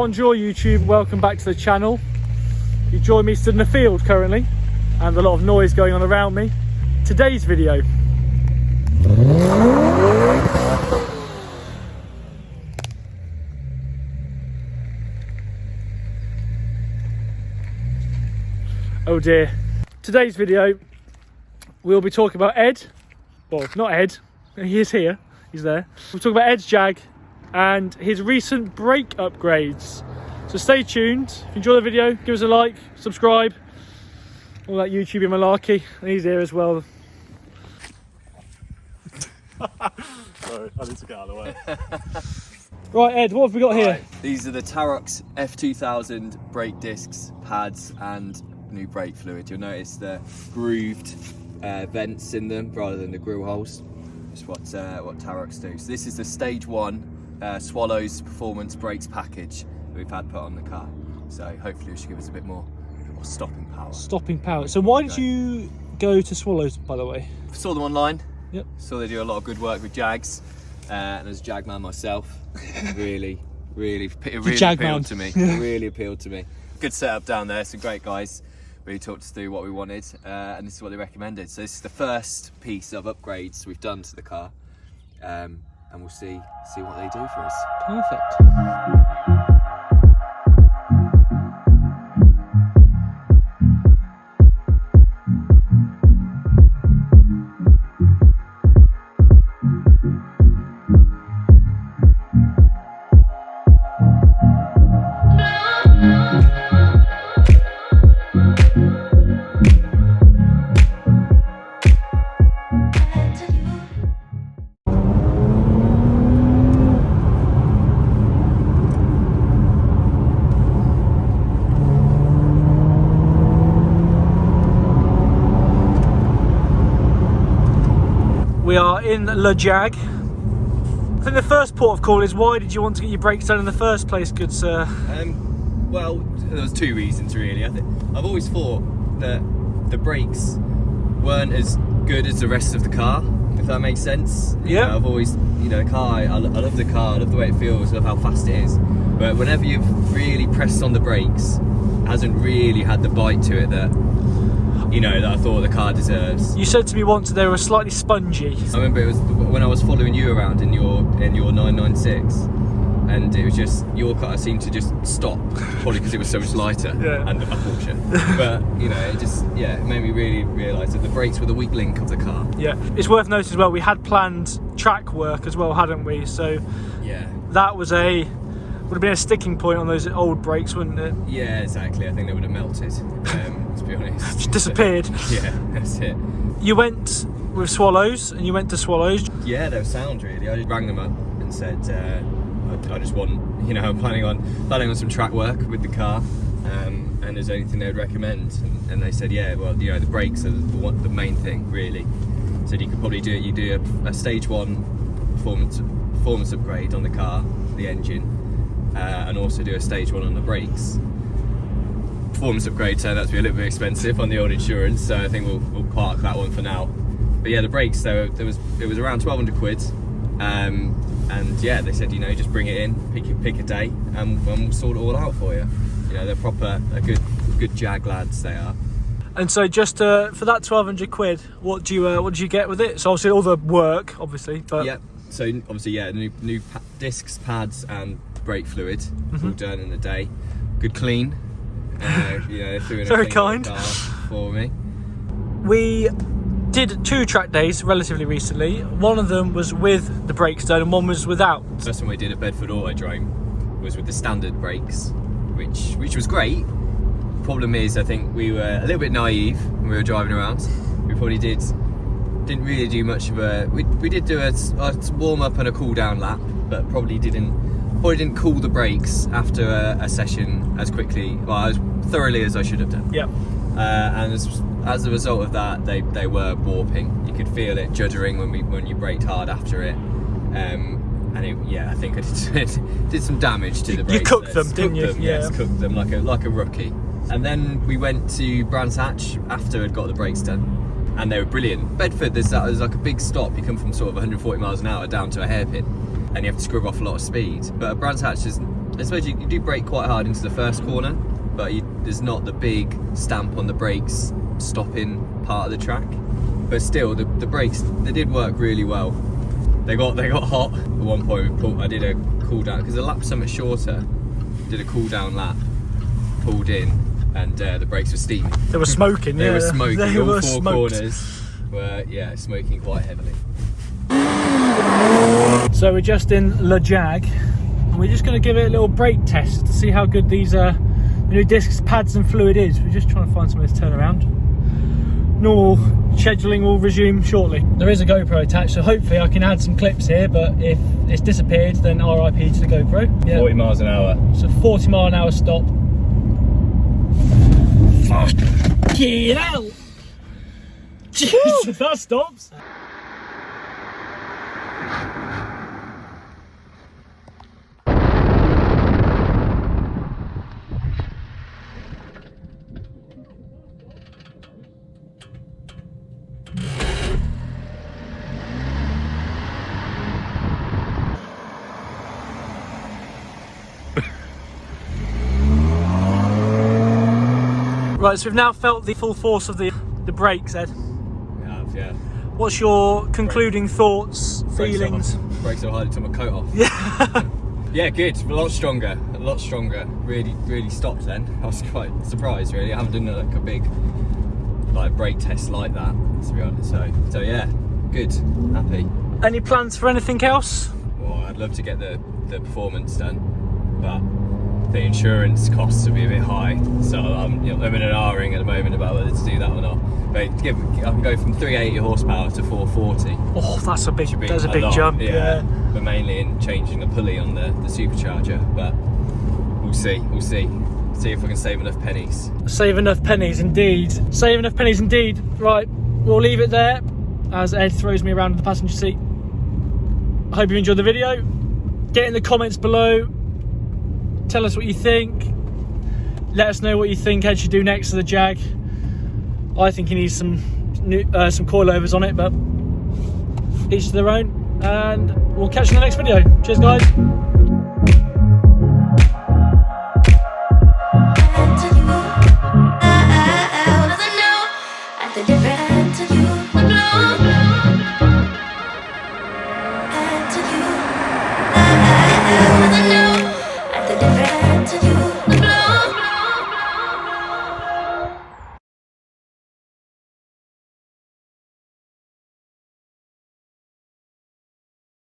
Bonjour YouTube, welcome back to the channel. You join me stood in the field currently and a lot of noise going on around me. Today's video. Oh dear. Today's video we'll be talking about Ed. Well, not Ed, he is here, he's there. We'll talk about Ed's Jag and his recent brake upgrades. So stay tuned. If you enjoy the video, give us a like, subscribe, all that YouTube malarkey. And he's here as well. Sorry, I need to get out of the way. Right, Ed, what have we got here? These are the Jaguar F2000 brake discs, pads and new brake fluid. You'll notice the grooved vents in them rather than the grill holes. That's what Jaguars do. So this is the stage 1 Swallows performance brakes package that we've had put on the car. So hopefully it should give us a bit more stopping power. Stopping power. So why did you go to Swallows, by the way? Saw them online. Yep. Saw they do a lot of good work with Jags, and as a Jag man myself, it really appealed to me. It really appealed to me. Good setup down there. Some great guys. Really talked us through what we wanted, and this is what they recommended. So this is the first piece of upgrades we've done to the car, and we'll see what they do for us. Perfect. We are in Jag. I think the first port of call is, why did you want to get your brakes done in the first place, good sir? Well, there was two reasons really. I've always thought that the brakes weren't as good as the rest of the car, if that makes sense. Yeah. I've always, the car, I love the car, I love the way it feels, I love how fast it is. But whenever you've really pressed on the brakes, it hasn't really had the bite to it that that I thought the car deserves. You said to me once they were slightly spongy. I remember it was when I was following you around in your 996, and it was just your car seemed to just stop, probably because it was so much lighter and a Porsche. But it made me really realise that the brakes were the weak link of the car. Yeah, it's worth noting as well, we had planned track work as well, hadn't we? So yeah, that would have been a sticking point on those old brakes, wouldn't it? Yeah, exactly. I think they would have melted, to be honest. Just disappeared. Yeah, that's it. You went with Swallows, and you went to Swallows. Yeah, they were sound really. I just rang them up and said, I just want, I'm planning on some track work with the car, and is there anything they would recommend? And they said, yeah, well, the brakes are the main thing really. Said you could probably do it. You do a stage 1 performance upgrade on the car, the engine. And also do a stage 1 on the brakes. Performance upgrade turned out to be a little bit expensive on the old insurance, so I think we'll park that one for now. But yeah, the brakes, it was around 1,200 quid, and yeah, they said just bring it in, pick a day, and we'll sort it all out for you. They're a good Jag lads, they are. And so just for that 1,200 quid, what did you get with it? So obviously all the work, obviously, but yeah. So obviously, yeah, new discs, pads, and brake fluid, all done in a day. Good clean. Threw in very a kind car for me. We did 2 track days relatively recently. One of them was with the brakes done, and one was without. The first one we did at Bedford Autodrome was with the standard brakes, which was great. Problem is, I think we were a little bit naive when we were driving around. We probably didn't really do much of we did do a warm up and a cool down lap, but probably didn't cool the brakes after a session as thoroughly as I should have done. Yeah. And as a result of that, they were warping. You could feel it juddering when you braked hard after it. And I think I did some damage to the brakes. You cooked them, didn't you? Yes, cooked them like a rookie. And then we went to Brands Hatch after I'd got the brakes done, and they were brilliant. Bedford, there's like a big stop. You come from sort of 140 miles an hour down to a hairpin, and you have to scrub off a lot of speed. But Brands Hatch is I suppose you do brake quite hard into the first corner, but there's not the big stamp on the brakes stopping part of the track. But still, the brakes, they did work really well. They got hot at one point. I did a cool down because the lap's somewhat shorter. Did a cool down lap, pulled in, and the brakes were steaming. They were smoking. They were smoking. They All were four smoked. corners were smoking quite heavily. So we're just in the Jag, and we're just going to give it a little brake test to see how good these new discs, pads, and fluid is. We're just trying to find some of this turnaround. Normal scheduling will resume shortly. There is a GoPro attached, so hopefully I can add some clips here, but if it's disappeared, then RIP to the GoPro. Yeah. 40 miles an hour. So 40 mile an hour stop. Get out! Jesus, that stops. Right, so we've now felt the full force of the brakes, Ed. We have, yeah. What's your concluding thoughts, feelings? Brakes so hard it took my coat off. Yeah. Yeah, good. A lot stronger. Really stopped then. I was quite surprised, really. I haven't done like a big brake test like that, to be honest. So yeah, good. Happy. Any plans for anything else? Well, I'd love to get the performance done, but the insurance costs would be a bit high, so I'm in an R-ing at the moment about whether to do that or not. But I can go from 380 horsepower to 440. Oh, that's a big lot, jump. Yeah, but mainly in changing the pulley on the supercharger. But we'll see. See if I can save enough pennies. Save enough pennies, indeed. Save enough pennies, indeed. Right, we'll leave it there as Ed throws me around in the passenger seat. I hope you enjoyed the video. Get in the comments below. Tell us what you think. Let us know what you think Ed should do next to the Jag. I think he needs some coilovers on it, but each to their own. And we'll catch you in the next video. Cheers, guys.